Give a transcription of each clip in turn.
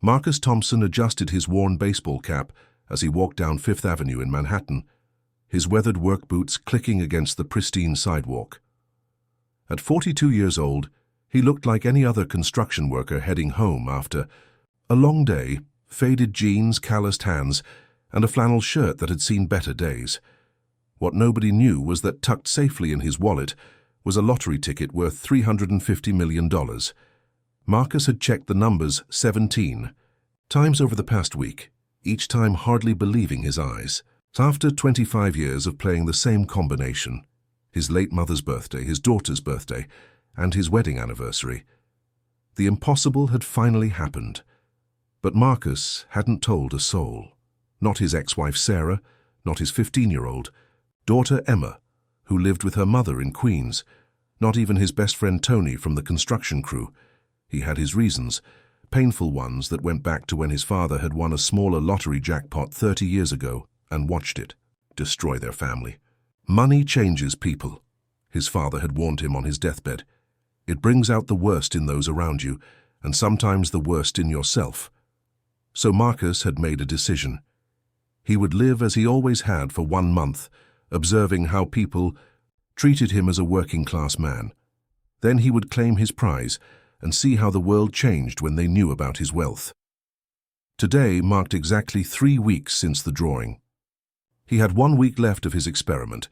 Marcus Thompson adjusted his worn baseball cap as he walked down Fifth Avenue in Manhattan, his weathered work boots clicking against the pristine sidewalk. At 42 years old, he looked like any other construction worker heading home after a long day, faded jeans, calloused hands, and a flannel shirt that had seen better days. What nobody knew was that tucked safely in his wallet was a lottery ticket worth $350 million. Marcus had checked the numbers 17 times over the past week, each time hardly believing his eyes. After 25 years of playing the same combination, his late mother's birthday, his daughter's birthday, and his wedding anniversary, the impossible had finally happened. But Marcus hadn't told a soul. Not his ex-wife Sarah, not his 15-year-old daughter Emma, who lived with her mother in Queens, not even his best friend Tony from the construction crew. He had his reasons, painful ones that went back to when his father had won a smaller lottery jackpot 30 years ago and watched it destroy their family. Money changes people, his father had warned him on his deathbed. It brings out the worst in those around you, and sometimes the worst in yourself. So Marcus had made a decision. He would live as he always had for 1 month, observing how people treated him as a working-class man. Then he would claim his prize and see how the world changed when they knew about his wealth. Today marked exactly 3 weeks since the drawing. He had 1 week left of his experiment,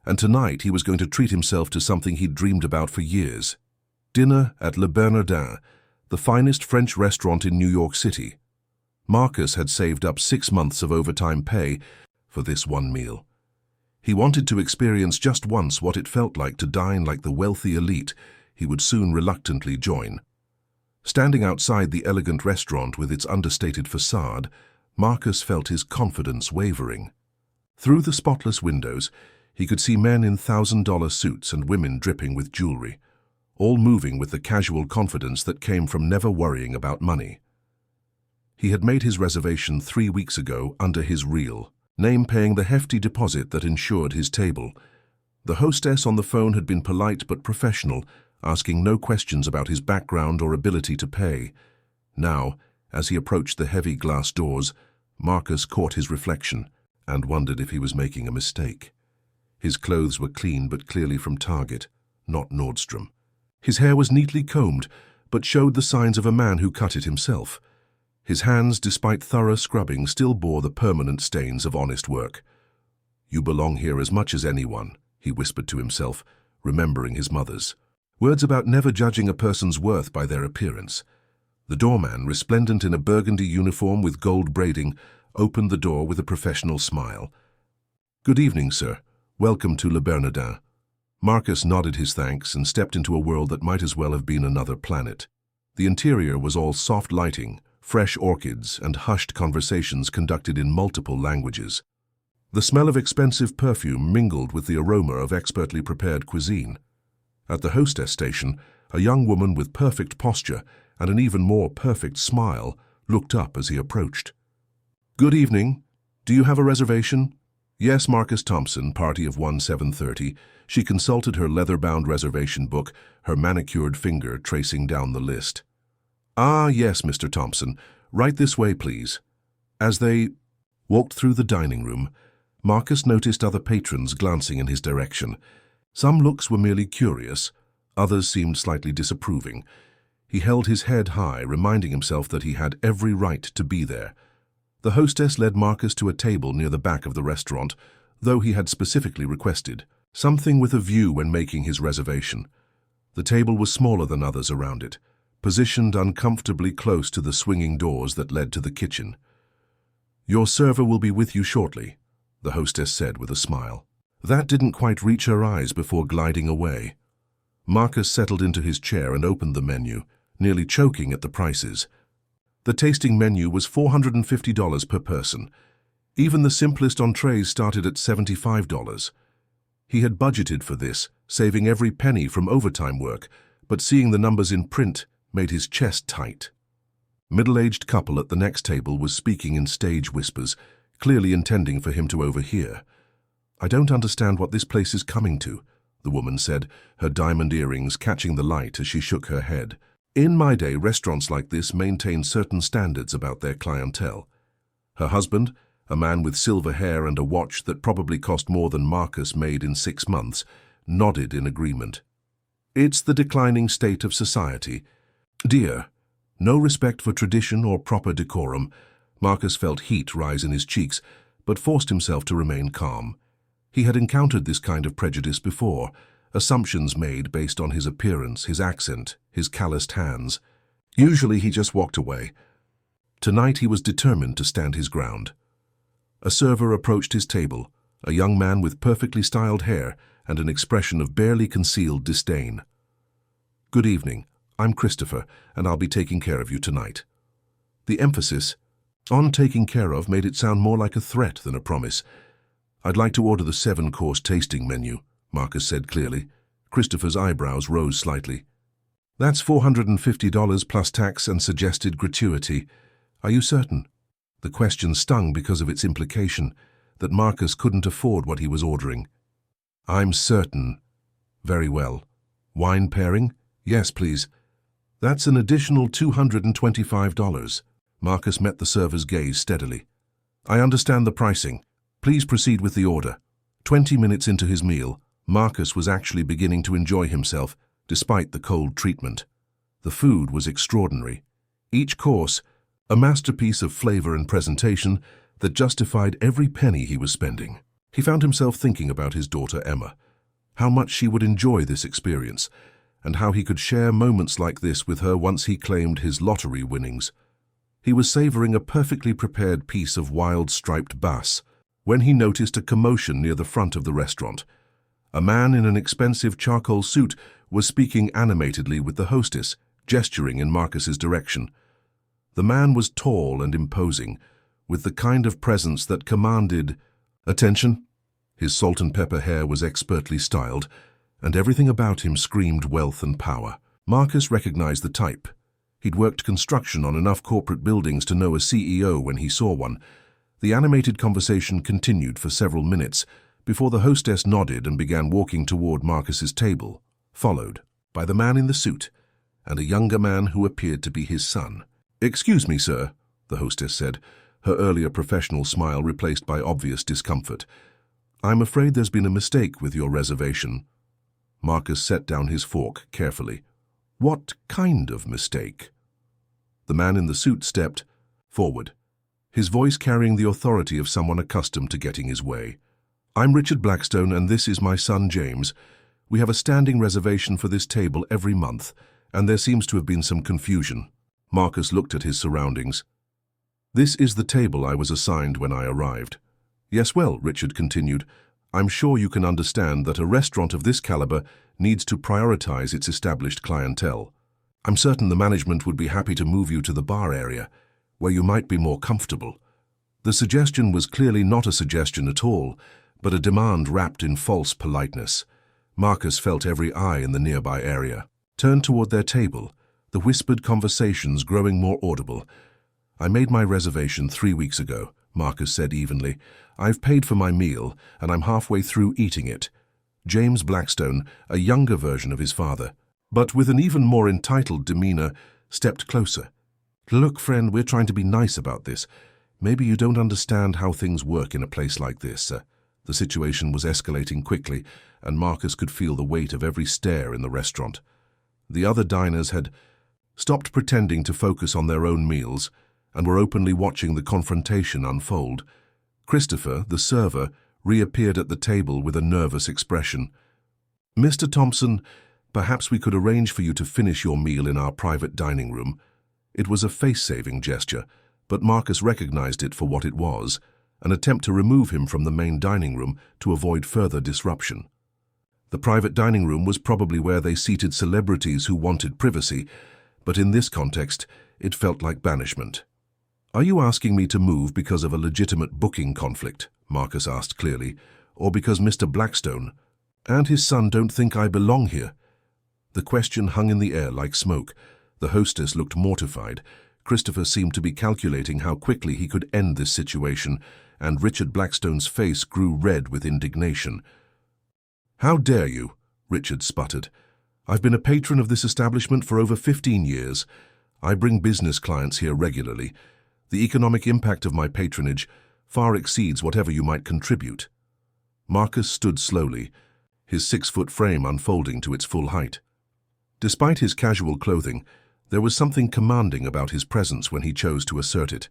and tonight he was going to treat himself to something he'd dreamed about for years. Dinner at Le Bernardin, the finest French restaurant in New York City. Marcus had saved up 6 months of overtime pay for this one meal. He wanted to experience just once what it felt like to dine like the wealthy elite he would soon reluctantly join. Standing outside the elegant restaurant with its understated facade, Marcus felt his confidence wavering. Through the spotless windows, he could see men in $1,000 suits and women dripping with jewelry, all moving with the casual confidence that came from never worrying about money. He had made his reservation 3 weeks ago under his real name, paying the hefty deposit that insured his table. The hostess on the phone had been polite but professional, asking no questions about his background or ability to pay. Now, as he approached the heavy glass doors, Marcus caught his reflection and wondered if he was making a mistake. His clothes were clean but clearly from Target, not Nordstrom. His hair was neatly combed, but showed the signs of a man who cut it himself. His hands, despite thorough scrubbing, still bore the permanent stains of honest work. "You belong here as much as anyone," he whispered to himself, remembering his mother's words about never judging a person's worth by their appearance. The doorman, resplendent in a burgundy uniform with gold braiding, opened the door with a professional smile. "Good evening, sir. Welcome to Le Bernardin." Marcus nodded his thanks and stepped into a world that might as well have been another planet. The interior was all soft lighting, fresh orchids, and hushed conversations conducted in multiple languages. The smell of expensive perfume mingled with the aroma of expertly prepared cuisine. At the hostess station, a young woman with perfect posture and an even more perfect smile looked up as he approached. "Good evening. Do you have a reservation?" "Yes, Marcus Thompson, party of 1730. She consulted her leather-bound reservation book, her manicured finger tracing down the list. "Ah, yes, Mr. Thompson. Right this way, please." As they walked through the dining room, Marcus noticed other patrons glancing in his direction. Some looks were merely curious, others seemed slightly disapproving. He held his head high, reminding himself that he had every right to be there. The hostess led Marcus to a table near the back of the restaurant, though he had specifically requested something with a view when making his reservation. The table was smaller than others around it, positioned uncomfortably close to the swinging doors that led to the kitchen. "Your server will be with you shortly," the hostess said with a smile. That didn't quite reach her eyes before gliding away. Marcus settled into his chair and opened the menu, nearly choking at the prices. The tasting menu was $450 per person. Even the simplest entrees started at $75. He had budgeted for this, saving every penny from overtime work, but seeing the numbers in print made his chest tight. Middle-aged couple at the next table was speaking in stage whispers, clearly intending for him to overhear. "I don't understand what this place is coming to," the woman said, her diamond earrings catching the light as she shook her head. In my day, restaurants like this maintain certain standards about their clientele. Her husband, a man with silver hair and a watch that probably cost more than Marcus made in 6 months, nodded in agreement. It's the declining state of society. Dear, no respect for tradition or proper decorum. Marcus felt heat rise in his cheeks, but forced himself to remain calm. He had encountered this kind of prejudice before, assumptions made based on his appearance, his accent, his calloused hands. Usually he just walked away. Tonight he was determined to stand his ground. A server approached his table, a young man with perfectly styled hair and an expression of barely concealed disdain. "Good evening, I'm Christopher, and I'll be taking care of you tonight." The emphasis on taking care of made it sound more like a threat than a promise. "I'd like to order the 7-course tasting menu," Marcus said clearly. Christopher's eyebrows rose slightly. "That's $450 plus tax and suggested gratuity. Are you certain?" The question stung because of its implication, that Marcus couldn't afford what he was ordering. "I'm certain." "Very well. Wine pairing?" "Yes, please." "That's an additional $225. Marcus met the server's gaze steadily. "I understand the pricing. Please proceed with the order." 20 minutes into his meal, Marcus was actually beginning to enjoy himself, despite the cold treatment. The food was extraordinary. Each course, a masterpiece of flavor and presentation that justified every penny he was spending. He found himself thinking about his daughter Emma, how much she would enjoy this experience, and how he could share moments like this with her once he claimed his lottery winnings. He was savoring a perfectly prepared piece of wild striped bass when he noticed a commotion near the front of the restaurant. A man in an expensive charcoal suit was speaking animatedly with the hostess, gesturing in Marcus's direction. The man was tall and imposing, with the kind of presence that commanded attention. His salt and pepper hair was expertly styled, and everything about him screamed wealth and power. Marcus recognized the type. He'd worked construction on enough corporate buildings to know a CEO when he saw one. The animated conversation continued for several minutes before the hostess nodded and began walking toward Marcus's table, followed by the man in the suit and a younger man who appeared to be his son. "Excuse me, sir," the hostess said, her earlier professional smile replaced by obvious discomfort. "I'm afraid there's been a mistake with your reservation." Marcus set down his fork carefully. "What kind of mistake?" The man in the suit stepped forward, his voice carrying the authority of someone accustomed to getting his way. "I'm Richard Blackstone, and this is my son James. We have a standing reservation for this table every month, and there seems to have been some confusion." Marcus looked at his surroundings. "This is the table I was assigned when I arrived." "Yes, well," Richard continued, "I'm sure you can understand that a restaurant of this caliber needs to prioritize its established clientele. I'm certain the management would be happy to move you to the bar area, where you might be more comfortable." The suggestion was clearly not a suggestion at all, but a demand wrapped in false politeness. Marcus felt every eye in the nearby area turn toward their table, the whispered conversations growing more audible. "I made my reservation 3 weeks ago," Marcus said evenly. "I've paid for my meal, and I'm halfway through eating it." James Blackstone, a younger version of his father, but with an even more entitled demeanor, stepped closer. "Look, friend, we're trying to be nice about this. Maybe you don't understand how things work in a place like this." The situation was escalating quickly, and Marcus could feel the weight of every stare in the restaurant. The other diners had stopped pretending to focus on their own meals and were openly watching the confrontation unfold. Christopher, the server, reappeared at the table with a nervous expression. "Mr. Thompson, perhaps we could arrange for you to finish your meal in our private dining room." It was a face-saving gesture, but Marcus recognized it for what it was, an attempt to remove him from the main dining room to avoid further disruption. The private dining room was probably where they seated celebrities who wanted privacy, but in this context, it felt like banishment. "Are you asking me to move because of a legitimate booking conflict?" Marcus asked clearly, "or because Mr. Blackstone and his son don't think I belong here?" The question hung in the air like smoke. The hostess looked mortified. Christopher seemed to be calculating how quickly he could end this situation, and Richard Blackstone's face grew red with indignation. "How dare you?" Richard sputtered. I've been a patron of this establishment for over 15 years. I bring business clients here regularly. The economic impact of my patronage far exceeds whatever you might contribute." Marcus stood slowly, his 6-foot frame unfolding to its full height. Despite his casual clothing, there was something commanding about his presence when he chose to assert it.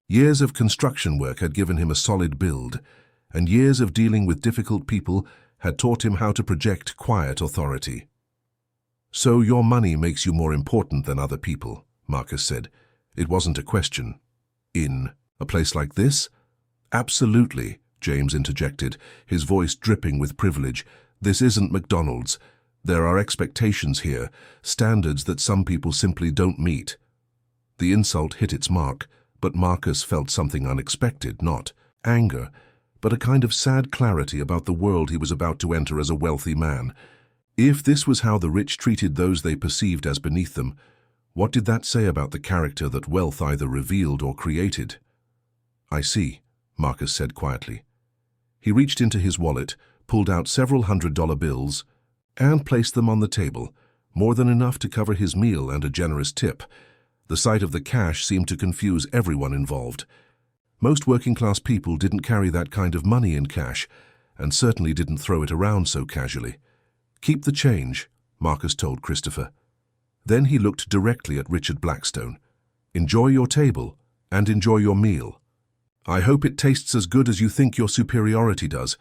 Years of construction work had given him a solid build, and years of dealing with difficult people had taught him how to project quiet authority. "So your money makes you more important than other people," Marcus said. It wasn't a question. "In a place like this?" "Absolutely," James interjected, his voice dripping with privilege. "This isn't McDonald's. There are expectations here, standards that some people simply don't meet." The insult hit its mark, but Marcus felt something unexpected, not anger, but a kind of sad clarity about the world he was about to enter as a wealthy man. If this was how the rich treated those they perceived as beneath them, what did that say about the character that wealth either revealed or created? "I see," Marcus said quietly. He reached into his wallet, pulled out several $100 bills, and placed them on the table, more than enough to cover his meal and a generous tip. The sight of the cash seemed to confuse everyone involved. Most working-class people didn't carry that kind of money in cash, and certainly didn't throw it around so casually. "Keep the change," Marcus told Christopher. Then he looked directly at Richard Blackstone. "Enjoy your table, and enjoy your meal. I hope it tastes as good as you think your superiority does."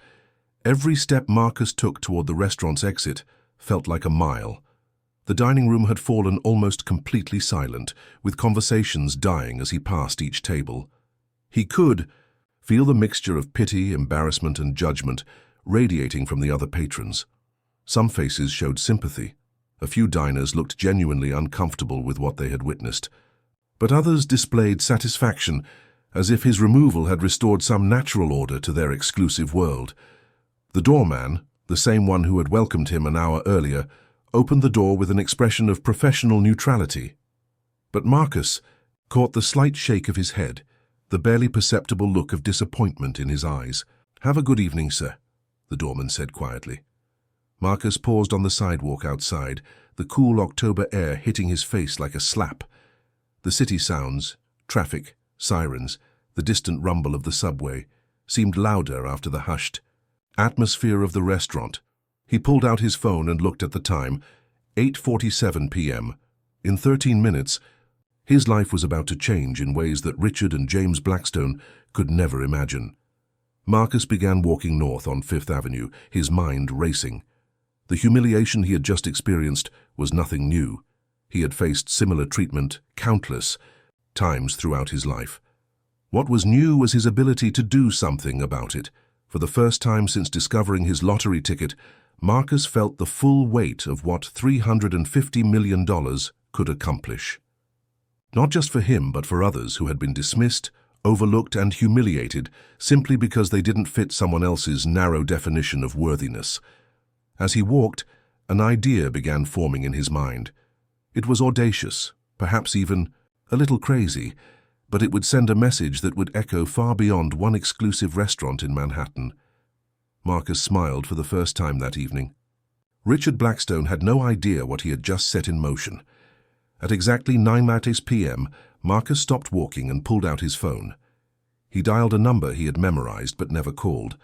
Every step Marcus took toward the restaurant's exit felt like a mile. The dining room had fallen almost completely silent, with conversations dying as he passed each table. He could feel the mixture of pity, embarrassment, and judgment radiating from the other patrons. Some faces showed sympathy. A few diners looked genuinely uncomfortable with what they had witnessed. But others displayed satisfaction, as if his removal had restored some natural order to their exclusive world. The doorman, the same one who had welcomed him an hour earlier, opened the door with an expression of professional neutrality. But Marcus caught the slight shake of his head, the barely perceptible look of disappointment in his eyes. "Have a good evening, sir," the doorman said quietly. Marcus paused on the sidewalk outside, the cool October air hitting his face like a slap. The city sounds, traffic, sirens, the distant rumble of the subway, seemed louder after the hushed atmosphere of the restaurant. He pulled out his phone and looked at the time, 8:47 p.m. In 13 minutes, his life was about to change in ways that Richard and James Blackstone could never imagine. Marcus began walking north on 5th Avenue, his mind racing. The humiliation he had just experienced was nothing new. He had faced similar treatment countless times throughout his life. What was new was his ability to do something about it. For the first time since discovering his lottery ticket, Marcus felt the full weight of what $350 million could accomplish. Not just for him, but for others who had been dismissed, overlooked, and humiliated simply because they didn't fit someone else's narrow definition of worthiness. As he walked, an idea began forming in his mind. It was audacious, perhaps even a little crazy, but it would send a message that would echo far beyond one exclusive restaurant in Manhattan. Marcus smiled for the first time that evening. Richard Blackstone had no idea what he had just set in motion. At exactly 9:00 p.m., Marcus stopped walking and pulled out his phone. He dialed a number he had memorized but never called,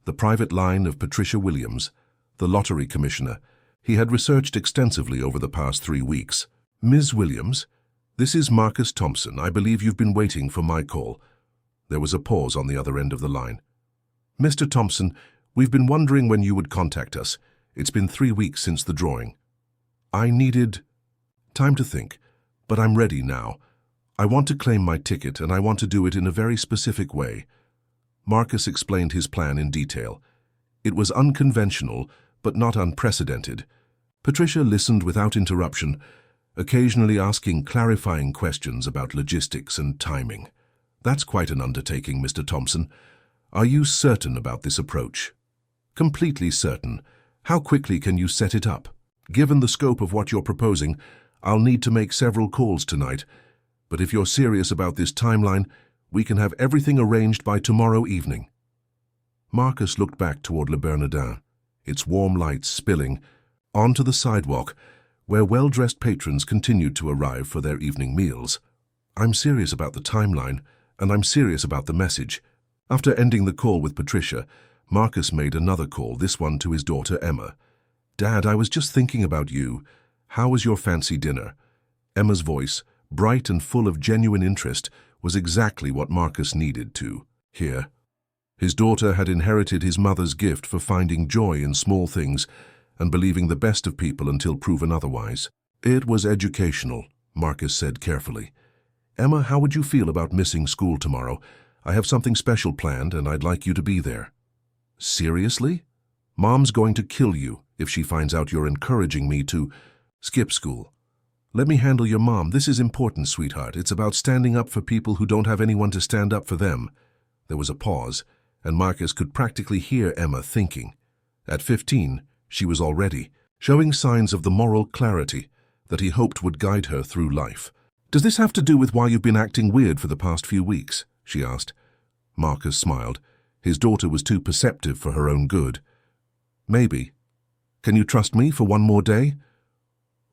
the private line of Patricia Williams, the lottery commissioner. He had researched extensively over the past 3 weeks. "Ms. Williams, this is Marcus Thompson. I believe you've been waiting for my call." There was a pause on the other end of the line. "Mr. Thompson, we've been wondering when you would contact us. It's been 3 weeks since the drawing. I needed time to think, but I'm ready now. I want to claim my ticket, and I want to do it in a very specific way." Marcus explained his plan in detail. It was unconventional, but not unprecedented. Patricia listened without interruption, occasionally asking clarifying questions about logistics and timing. "That's quite an undertaking, Mr. Thompson. Are you certain about this approach?" "Completely certain. How quickly can you set it up?" "Given the scope of what you're proposing, I'll need to make several calls tonight. But if you're serious about this timeline, we can have everything arranged by tomorrow evening." Marcus looked back toward Le Bernardin, its warm lights spilling, onto the sidewalk, where well-dressed patrons continued to arrive for their evening meals. "I'm serious about the timeline, and I'm serious about the message." After ending the call with Patricia, Marcus made another call, this one to his daughter Emma. "Dad, I was just thinking about you. How was your fancy dinner?" Emma's voice, bright and full of genuine interest, was exactly what Marcus needed to hear. His daughter had inherited his mother's gift for finding joy in small things and believing the best of people until proven otherwise. "It was educational," Marcus said carefully. "Emma, how would you feel about missing school tomorrow? I have something special planned and I'd like you to be there." "Seriously? Mom's going to kill you if she finds out you're encouraging me to skip school." "Let me handle your mom. This is important, sweetheart. It's about standing up for people who don't have anyone to stand up for them." There was a pause, and Marcus could practically hear Emma thinking. At 15, she was already showing signs of the moral clarity that he hoped would guide her through life. "Does this have to do with why you've been acting weird for the past few weeks?" she asked. Marcus smiled. His daughter was too perceptive for her own good. "Maybe. Can you trust me for one more day?"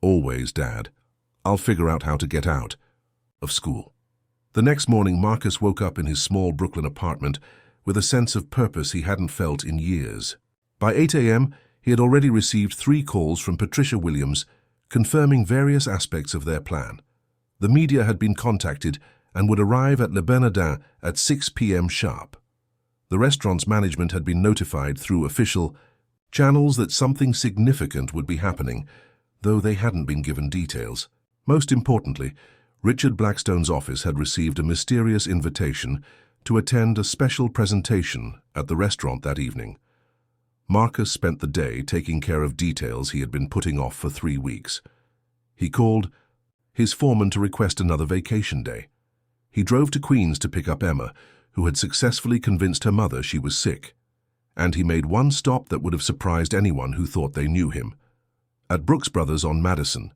"Always, Dad. I'll figure out how to get out of school." The next morning, Marcus woke up in his small Brooklyn apartment with a sense of purpose he hadn't felt in years. By 8 a.m., he had already received 3 calls from Patricia Williams confirming various aspects of their plan. The media had been contacted and would arrive at Le Bernardin at 6 p.m. sharp. The restaurant's management had been notified through official channels that something significant would be happening, though they hadn't been given details. Most importantly, Richard Blackstone's office had received a mysterious invitation to attend a special presentation at the restaurant that evening. Marcus spent the day taking care of details he had been putting off for 3 weeks. He called his foreman to request another vacation day. He drove to Queens to pick up Emma, who had successfully convinced her mother she was sick. And he made one stop that would have surprised anyone who thought they knew him. At Brooks Brothers on Madison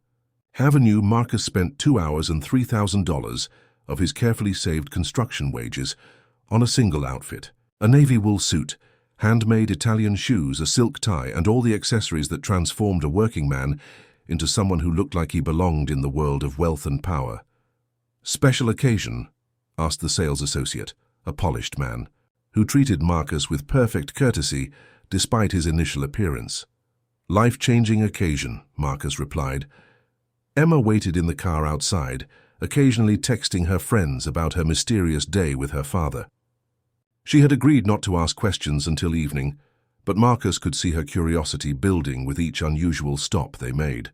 Avenue, Marcus spent 2 hours and $3,000 of his carefully saved construction wages on a single outfit: a navy wool suit, handmade Italian shoes, a silk tie, and all the accessories that transformed a working man into someone who looked like he belonged in the world of wealth and power. "Special occasion?" asked the sales associate, a polished man, who treated Marcus with perfect courtesy despite his initial appearance. "Life-changing occasion," Marcus replied. Emma waited in the car outside, occasionally texting her friends about her mysterious day with her father. She had agreed not to ask questions until evening, but Marcus could see her curiosity building with each unusual stop they made.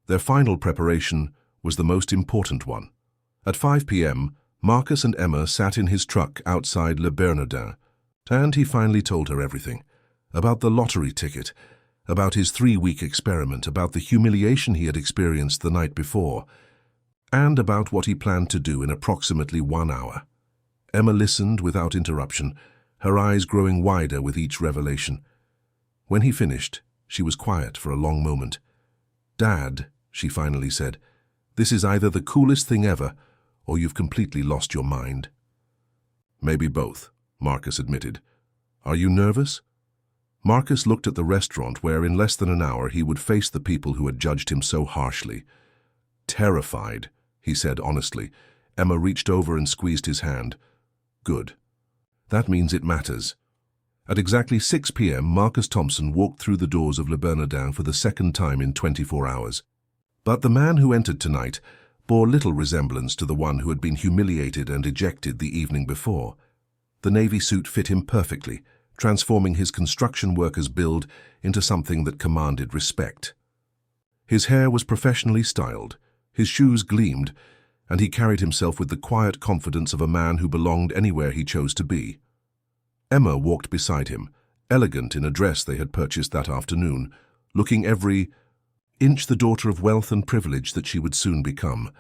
Their final preparation was the most important one. At 5 p.m., Marcus and Emma sat in his truck outside Le Bernardin, and he finally told her everything. About the lottery ticket, about his 3-week experiment, about the humiliation he had experienced the night before, and about what he planned to do in approximately 1 hour. Emma listened without interruption, her eyes growing wider with each revelation. When he finished, she was quiet for a long moment. "Dad," she finally said, "this is either the coolest thing ever, or you've completely lost your mind." "Maybe both," Marcus admitted. "Are you nervous?" Marcus looked at the restaurant where in less than an hour he would face the people who had judged him so harshly. "Terrified," he said honestly. Emma reached over and squeezed his hand. "Good. That means it matters." At exactly 6 p.m., Marcus Thompson walked through the doors of Le Bernardin for the second time in 24 hours. But the man who entered tonight bore little resemblance to the one who had been humiliated and ejected the evening before. The navy suit fit him perfectly, transforming his construction worker's build into something that commanded respect. His hair was professionally styled, his shoes gleamed, and he carried himself with the quiet confidence of a man who belonged anywhere he chose to be. Emma walked beside him, elegant in a dress they had purchased that afternoon, looking every inch the daughter of wealth and privilege that she would soon become.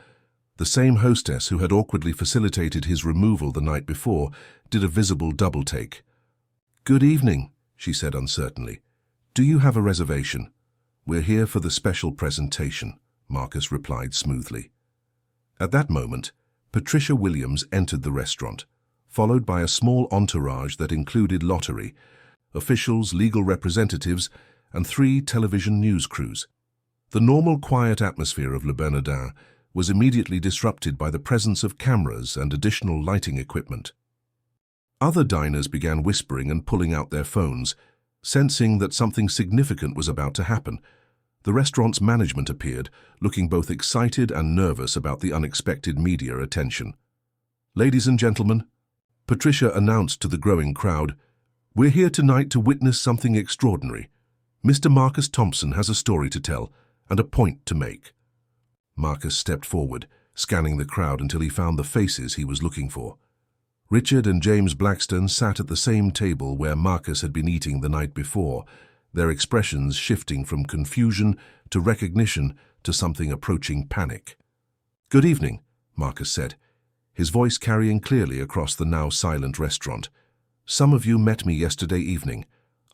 The same hostess who had awkwardly facilitated his removal the night before did a visible double-take. "Good evening," she said uncertainly. "Do you have a reservation?" "We're here for the special presentation," Marcus replied smoothly. At that moment, Patricia Williams entered the restaurant, followed by a small entourage that included lottery, officials, legal representatives, and 3 television news crews. The normal quiet atmosphere of Le Bernardin was immediately disrupted by the presence of cameras and additional lighting equipment. Other diners began whispering and pulling out their phones, sensing that something significant was about to happen. The restaurant's management appeared, looking both excited and nervous about the unexpected media attention. "Ladies and gentlemen," Patricia announced to the growing crowd, "we're here tonight to witness something extraordinary. Mr. Marcus Thompson has a story to tell and a point to make." Marcus stepped forward, scanning the crowd until he found the faces he was looking for. Richard and James Blackstone sat at the same table where Marcus had been eating the night before, their expressions shifting from confusion to recognition to something approaching panic. "Good evening," Marcus said, his voice carrying clearly across the now silent restaurant. "Some of you met me yesterday evening.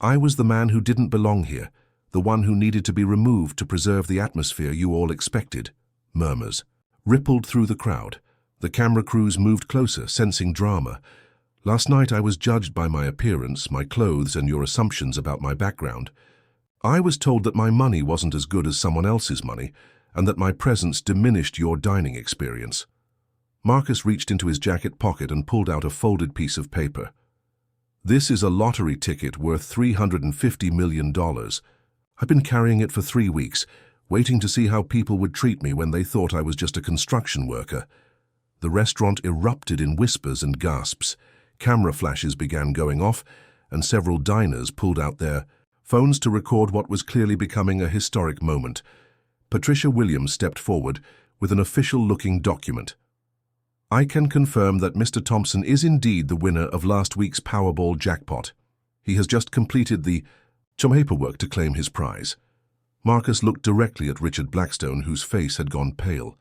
I was the man who didn't belong here, the one who needed to be removed to preserve the atmosphere you all expected." Murmurs rippled through the crowd. The camera crews moved closer, sensing drama. "Last night I was judged by my appearance, my clothes, and your assumptions about my background. I was told that my money wasn't as good as someone else's money, and that my presence diminished your dining experience." Marcus reached into his jacket pocket and pulled out a folded piece of paper. "This is a lottery ticket worth $350 million. I've been carrying it for 3 weeks, waiting to see how people would treat me when they thought I was just a construction worker." The restaurant erupted in whispers and gasps. Camera flashes began going off, and several diners pulled out their phones to record what was clearly becoming a historic moment. Patricia Williams stepped forward with an official-looking document. "I can confirm that Mr. Thompson is indeed the winner of last week's Powerball jackpot. He has just completed the paperwork to claim his prize." Marcus looked directly at Richard Blackstone, whose face had gone pale.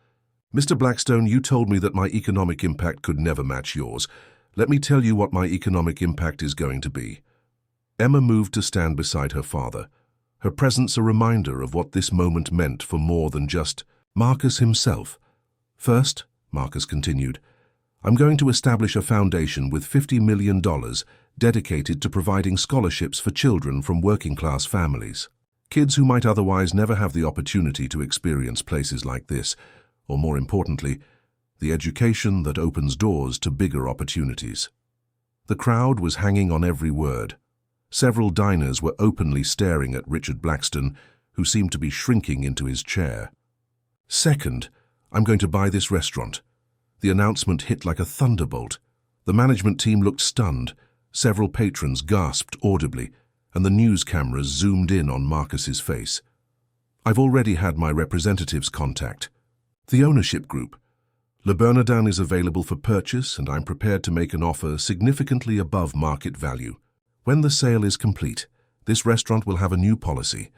"Mr. Blackstone, you told me that my economic impact could never match yours. Let me tell you what my economic impact is going to be." Emma moved to stand beside her father, her presence a reminder of what this moment meant for more than just Marcus himself. "First," Marcus continued, "I'm going to establish a foundation with $50 million dedicated to providing scholarships for children from working-class families. Kids who might otherwise never have the opportunity to experience places like this, or more importantly, the education that opens doors to bigger opportunities." The crowd was hanging on every word. Several diners were openly staring at Richard Blackstone, who seemed to be shrinking into his chair. "Second, I'm going to buy this restaurant." The announcement hit like a thunderbolt. The management team looked stunned. Several patrons gasped audibly, and the news cameras zoomed in on Marcus's face. "I've already had my representatives contact the ownership group. Le Bernardin is available for purchase, and I'm prepared to make an offer significantly above market value. When the sale is complete, this restaurant will have a new policy.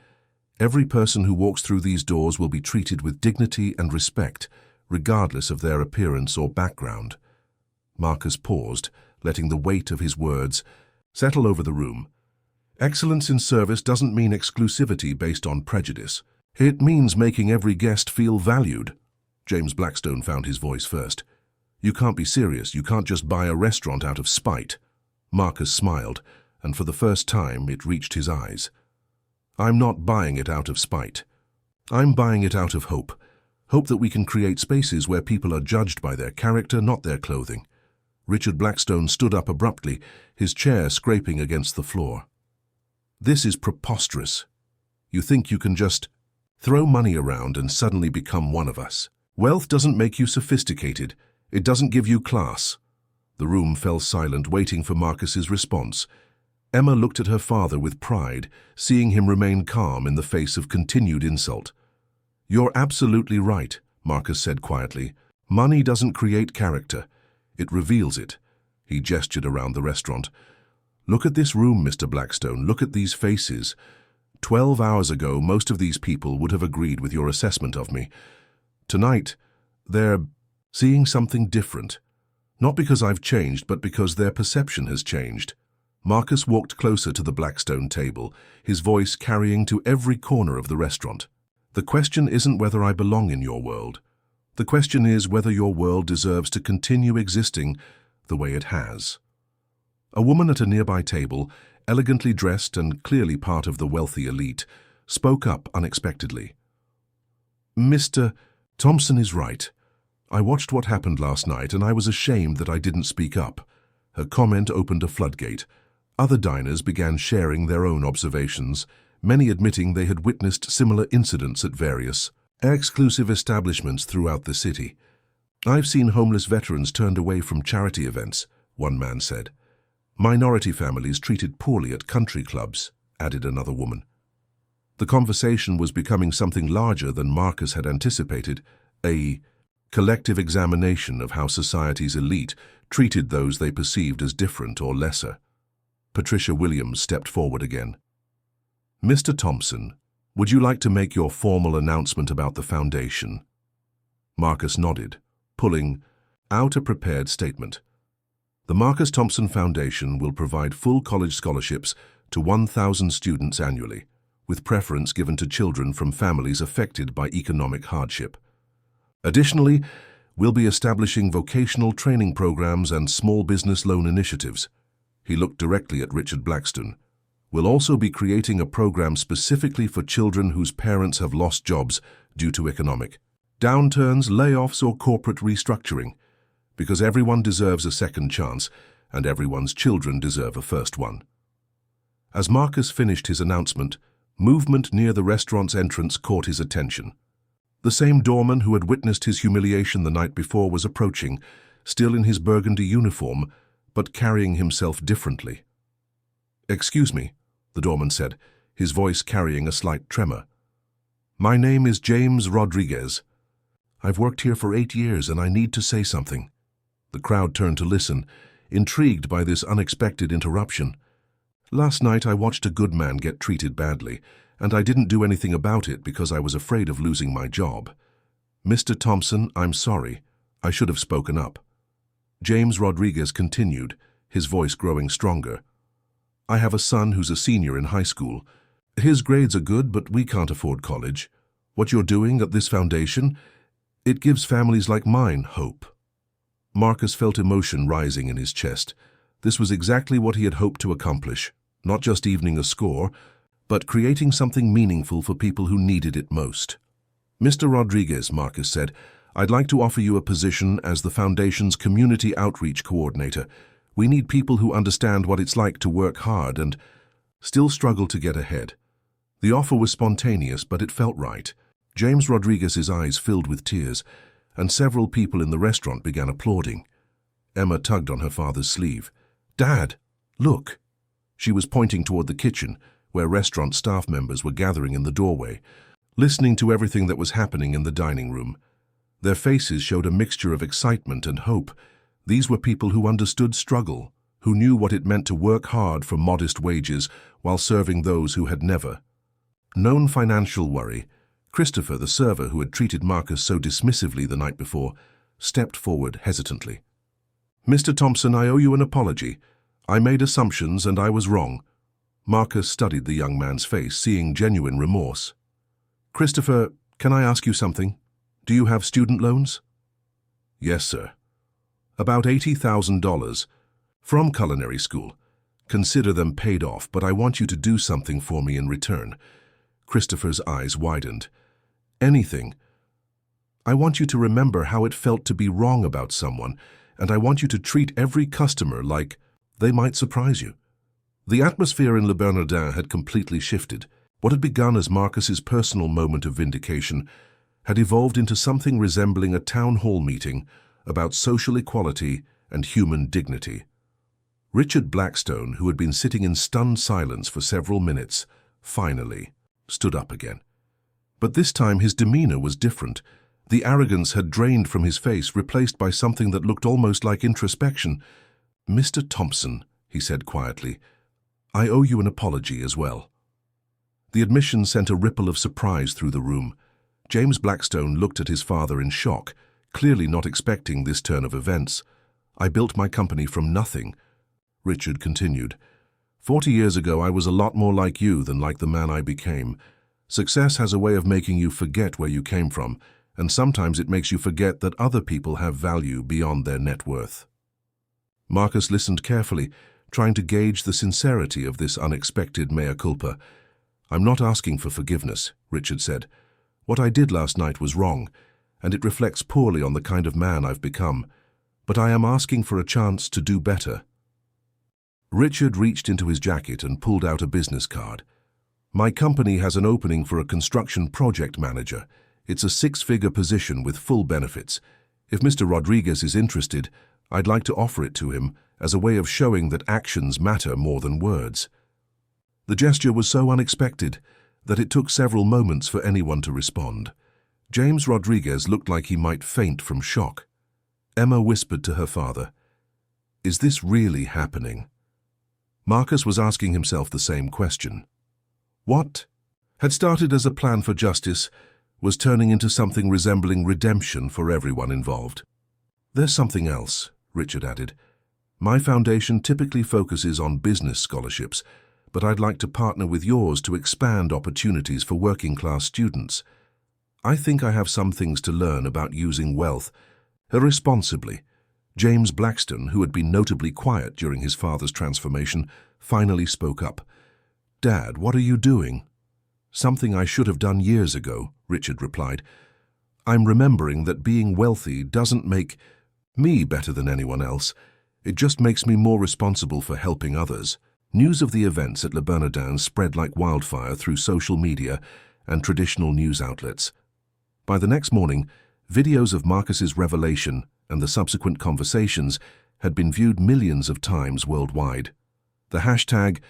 Every person who walks through these doors will be treated with dignity and respect, regardless of their appearance or background." Marcus paused, letting the weight of his words settle over the room. "Excellence in service doesn't mean exclusivity based on prejudice. It means making every guest feel valued." James Blackstone found his voice first. "You can't be serious. You can't just buy a restaurant out of spite." Marcus smiled, and for the first time it reached his eyes. "I'm not buying it out of spite. I'm buying it out of hope. Hope that we can create spaces where people are judged by their character, not their clothing." Richard Blackstone stood up abruptly, his chair scraping against the floor. "This is preposterous. You think you can just throw money around and suddenly become one of us. Wealth doesn't make you sophisticated. It doesn't give you class." The room fell silent, waiting for Marcus's response. Emma looked at her father with pride, seeing him remain calm in the face of continued insult. "You're absolutely right," Marcus said quietly. "Money doesn't create character. It reveals it." He gestured around the restaurant. "Look at this room, Mr. Blackstone. Look at these faces. 12 hours ago, most of these people would have agreed with your assessment of me. Tonight, they're seeing something different. Not because I've changed, but because their perception has changed." Marcus walked closer to the Blackstone table, his voice carrying to every corner of the restaurant. "The question isn't whether I belong in your world. The question is whether your world deserves to continue existing the way it has." A woman at a nearby table, elegantly dressed and clearly part of the wealthy elite, spoke up unexpectedly. "Mr. Thompson is right. I watched what happened last night and I was ashamed that I didn't speak up." Her comment opened a floodgate. Other diners began sharing their own observations, many admitting they had witnessed similar incidents at various exclusive establishments throughout the city. "I've seen homeless veterans turned away from charity events," one man said. "Minority families treated poorly at country clubs," added another woman. The conversation was becoming something larger than Marcus had anticipated, a collective examination of how society's elite treated those they perceived as different or lesser. Patricia Williams stepped forward again. "Mr. Thompson, would you like to make your formal announcement about the foundation?" Marcus nodded, pulling out a prepared statement. "The Marcus Thompson Foundation will provide full college scholarships to 1,000 students annually, with preference given to children from families affected by economic hardship. Additionally, we'll be establishing vocational training programs and small business loan initiatives." He looked directly at Richard Blackstone. "We'll also be creating a program specifically for children whose parents have lost jobs due to economic downturns, layoffs, or corporate restructuring, because everyone deserves a second chance and everyone's children deserve a first one." As Marcus finished his announcement, movement near the restaurant's entrance caught his attention. The same doorman who had witnessed his humiliation the night before was approaching, still in his burgundy uniform, but carrying himself differently. "Excuse me," the doorman said, his voice carrying a slight tremor. "My name is James Rodriguez. I've worked here for 8 years and I need to say something." The crowd turned to listen, intrigued by this unexpected interruption. "Last night I watched a good man get treated badly, and I didn't do anything about it because I was afraid of losing my job. Mr. Thompson, I'm sorry. I should have spoken up." James Rodriguez continued, his voice growing stronger. "I have a son who's a senior in high school. His grades are good, but we can't afford college. What you're doing at this foundation, it gives families like mine hope." Marcus felt emotion rising in his chest. This was exactly what he had hoped to accomplish, not just evening a score, but creating something meaningful for people who needed it most. "Mr. Rodriguez," Marcus said, "I'd like to offer you a position as the Foundation's Community Outreach Coordinator. We need people who understand what it's like to work hard and still struggle to get ahead." The offer was spontaneous, but it felt right. James Rodriguez's eyes filled with tears, and several people in the restaurant began applauding. Emma tugged on her father's sleeve. "Dad, look!" She was pointing toward the kitchen, where restaurant staff members were gathering in the doorway, listening to everything that was happening in the dining room. Their faces showed a mixture of excitement and hope. These were people who understood struggle, who knew what it meant to work hard for modest wages while serving those who had never known financial worry. Christopher, the server who had treated Marcus so dismissively the night before, stepped forward hesitantly. "Mr. Thompson, I owe you an apology. I made assumptions and I was wrong." Marcus studied the young man's face, seeing genuine remorse. "Christopher, can I ask you something? Do you have student loans?" "Yes, sir. About $80,000 from culinary school. Consider them paid off, but I want you to do something for me in return." Christopher's eyes widened. "Anything. I want you to remember how it felt to be wrong about someone, and I want you to treat every customer like they might surprise you." The atmosphere in Le Bernardin had completely shifted. What had begun as Marcus's personal moment of vindication had evolved into something resembling a town hall meeting about social equality and human dignity. Richard Blackstone, who had been sitting in stunned silence for several minutes, finally stood up again. But this time his demeanor was different. The arrogance had drained from his face, replaced by something that looked almost like introspection. "Mr. Thompson," he said quietly, "I owe you an apology as well." The admission sent a ripple of surprise through the room. James Blackstone looked at his father in shock, clearly not expecting this turn of events. "I built my company from nothing," Richard continued. 40 years ago, I was a lot more like you than like the man I became. Success has a way of making you forget where you came from, and sometimes it makes you forget that other people have value beyond their net worth." Marcus listened carefully, trying to gauge the sincerity of this unexpected mea culpa. "I'm not asking for forgiveness," Richard said. "What I did last night was wrong, and it reflects poorly on the kind of man I've become. But I am asking for a chance to do better." Richard reached into his jacket and pulled out a business card. "My company has an opening for a construction project manager. It's a 6-figure position with full benefits. If Mr. Rodriguez is interested, I'd like to offer it to him as a way of showing that actions matter more than words." The gesture was so unexpected that it took several moments for anyone to respond. James Rodriguez looked like he might faint from shock. Emma whispered to her father, "Is this really happening?" Marcus was asking himself the same question. What had started as a plan for justice was turning into something resembling redemption for everyone involved. "There's something else," Richard added. "My foundation typically focuses on business scholarships, but I'd like to partner with yours to expand opportunities for working-class students. I think I have some things to learn about using wealth irresponsibly." James Blackstone, who had been notably quiet during his father's transformation, finally spoke up. "Dad, what are you doing?" "Something I should have done years ago," Richard replied. "I'm remembering that being wealthy doesn't make me better than anyone else. It just makes me more responsible for helping others." News of the events at Le Bernardin spread like wildfire through social media and traditional news outlets. By the next morning, videos of Marcus's revelation and the subsequent conversations had been viewed millions of times worldwide. The hashtag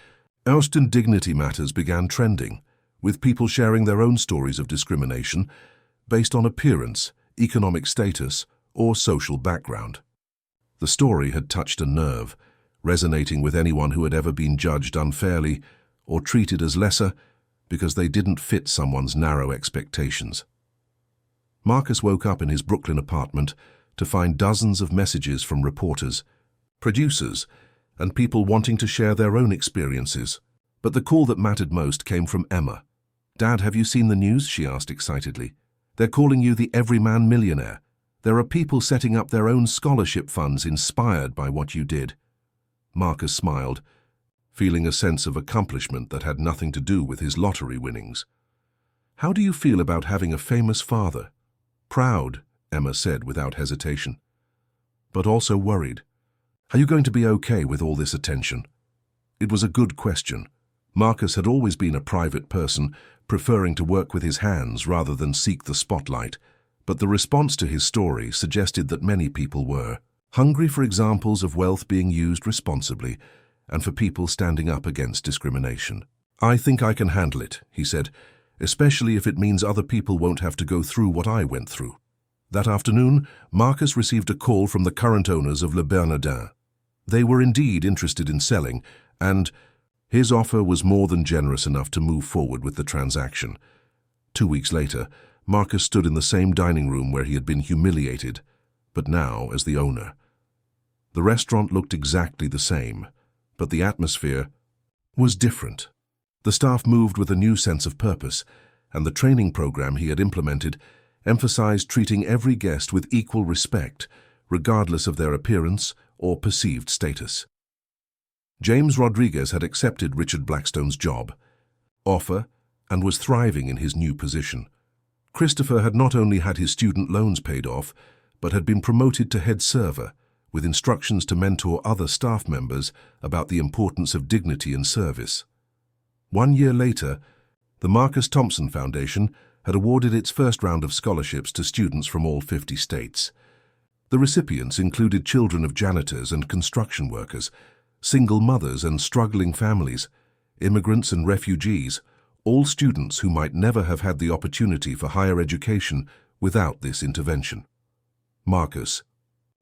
Austin Dignity Matters began trending, with people sharing their own stories of discrimination based on appearance, economic status, or social background. The story had touched a nerve, resonating with anyone who had ever been judged unfairly or treated as lesser because they didn't fit someone's narrow expectations. Marcus woke up in his Brooklyn apartment to find dozens of messages from reporters, producers, and people wanting to share their own experiences. But the call that mattered most came from Emma. "Dad, have you seen the news?" she asked excitedly. "They're calling you the everyman millionaire. There are people setting up their own scholarship funds inspired by what you did." Marcus smiled, feeling a sense of accomplishment that had nothing to do with his lottery winnings. "How do you feel about having a famous father?" "Proud," Emma said without hesitation, "but also worried. Are you going to be okay with all this attention?" It was a good question. Marcus had always been a private person, preferring to work with his hands rather than seek the spotlight, but the response to his story suggested that many people were hungry for examples of wealth being used responsibly and for people standing up against discrimination. "I think I can handle it," he said, "especially if it means other people won't have to go through what I went through." That afternoon, Marcus received a call from the current owners of Le Bernardin. They were indeed interested in selling, and his offer was more than generous enough to move forward with the transaction. 2 weeks later, Marcus stood in the same dining room where he had been humiliated, but now as the owner. The restaurant looked exactly the same, but the atmosphere was different. The staff moved with a new sense of purpose, and the training program he had implemented emphasized treating every guest with equal respect, regardless of their appearance or perceived status. James Rodriguez had accepted Richard Blackstone's job offer and was thriving in his new position. Christopher had not only had his student loans paid off, but had been promoted to head server, with instructions to mentor other staff members about the importance of dignity in service. 1 year later, the Marcus Thompson Foundation had awarded its first round of scholarships to students from all 50 states. The recipients included children of janitors and construction workers, single mothers and struggling families, immigrants and refugees, all students who might never have had the opportunity for higher education without this intervention. Marcus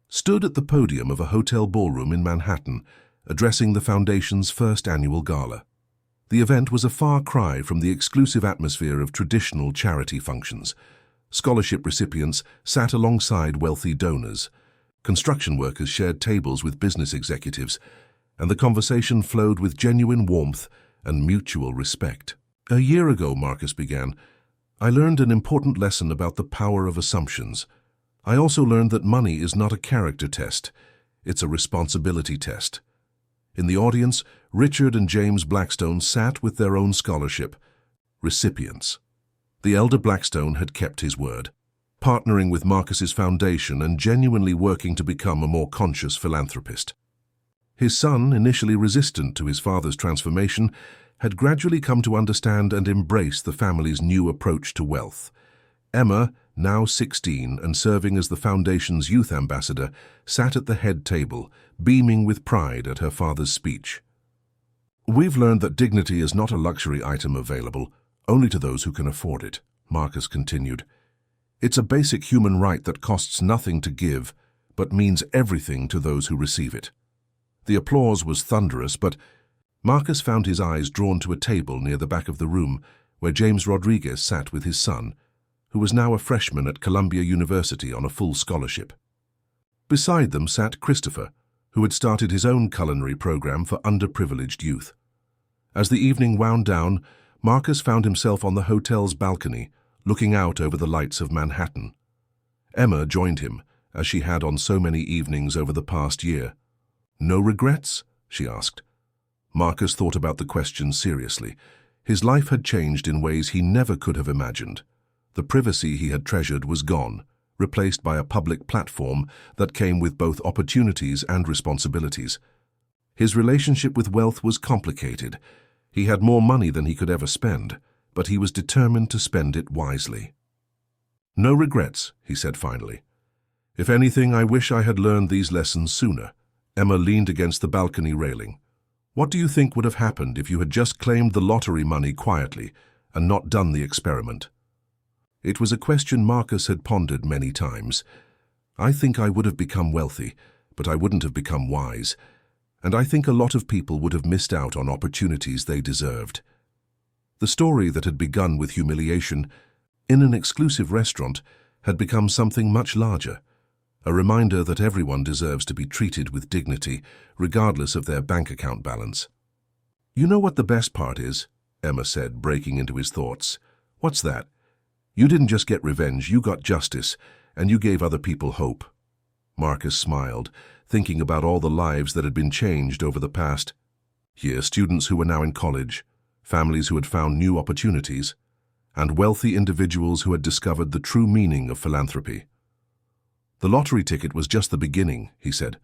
stood at the podium of a hotel ballroom in Manhattan, addressing the Foundation's first annual gala. The event was a far cry from the exclusive atmosphere of traditional charity functions. Scholarship recipients sat alongside wealthy donors. Construction workers shared tables with business executives, and the conversation flowed with genuine warmth and mutual respect. "A year ago," Marcus began, "I learned an important lesson about the power of assumptions. I also learned that money is not a character test, it's a responsibility test. In the audience, Richard and James Blackstone sat with their own scholarship. Recipients. The elder Blackstone had kept his word, partnering with Marcus's foundation and genuinely working to become a more conscious philanthropist. His son, initially resistant to his father's transformation, had gradually come to understand and embrace the family's new approach to wealth. Emma, now 16 and serving as the foundation's youth ambassador, sat at the head table, beaming with pride at her father's speech. "We've learned that dignity is not a luxury item available only to those who can afford it," Marcus continued. "It's a basic human right that costs nothing to give, but means everything to those who receive it." The applause was thunderous, but Marcus found his eyes drawn to a table near the back of the room where James Rodriguez sat with his son, who was now a freshman at Columbia University on a full scholarship. Beside them sat Christopher, who had started his own culinary program for underprivileged youth. As the evening wound down, Marcus found himself on the hotel's balcony, looking out over the lights of Manhattan. Emma joined him, as she had on so many evenings over the past year. "No regrets?" she asked. Marcus thought about the question seriously. His life had changed in ways he never could have imagined. The privacy he had treasured was gone, replaced by a public platform that came with both opportunities and responsibilities. His relationship with wealth was complicated. He had more money than he could ever spend, but he was determined to spend it wisely. "No regrets," he said finally. "If anything, I wish I had learned these lessons sooner." Emma leaned against the balcony railing. "What do you think would have happened if you had just claimed the lottery money quietly and not done the experiment?" It was a question Marcus had pondered many times. "I think I would have become wealthy, but I wouldn't have become wise. And I think a lot of people would have missed out on opportunities they deserved." The story that had begun with humiliation in an exclusive restaurant had become something much larger, a reminder that everyone deserves to be treated with dignity, regardless of their bank account balance. "You know what the best part is?" Emma said, breaking into his thoughts. "What's that?" "You didn't just get revenge, you got justice, and you gave other people hope." Marcus smiled, thinking about all the lives that had been changed over the past year, students who were now in college, families who had found new opportunities, and wealthy individuals who had discovered the true meaning of philanthropy. "The lottery ticket was just the beginning," he said.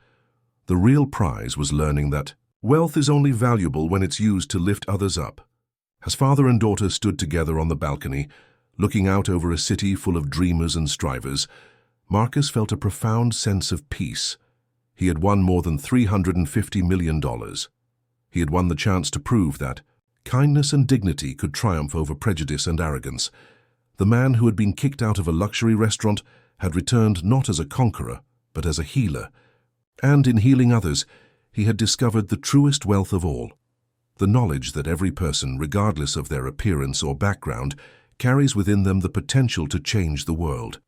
"The real prize was learning that wealth is only valuable when it's used to lift others up." As father and daughter stood together on the balcony, looking out over a city full of dreamers and strivers, Marcus felt a profound sense of peace. He had won more than $350 million. He had won the chance to prove that kindness and dignity could triumph over prejudice and arrogance. The man who had been kicked out of a luxury restaurant had returned not as a conqueror, but as a healer. And in healing others, he had discovered the truest wealth of all, the knowledge that every person, regardless of their appearance or background, carries within them the potential to change the world.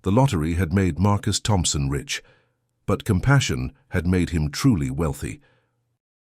The lottery had made Marcus Thompson rich, but compassion had made him truly wealthy.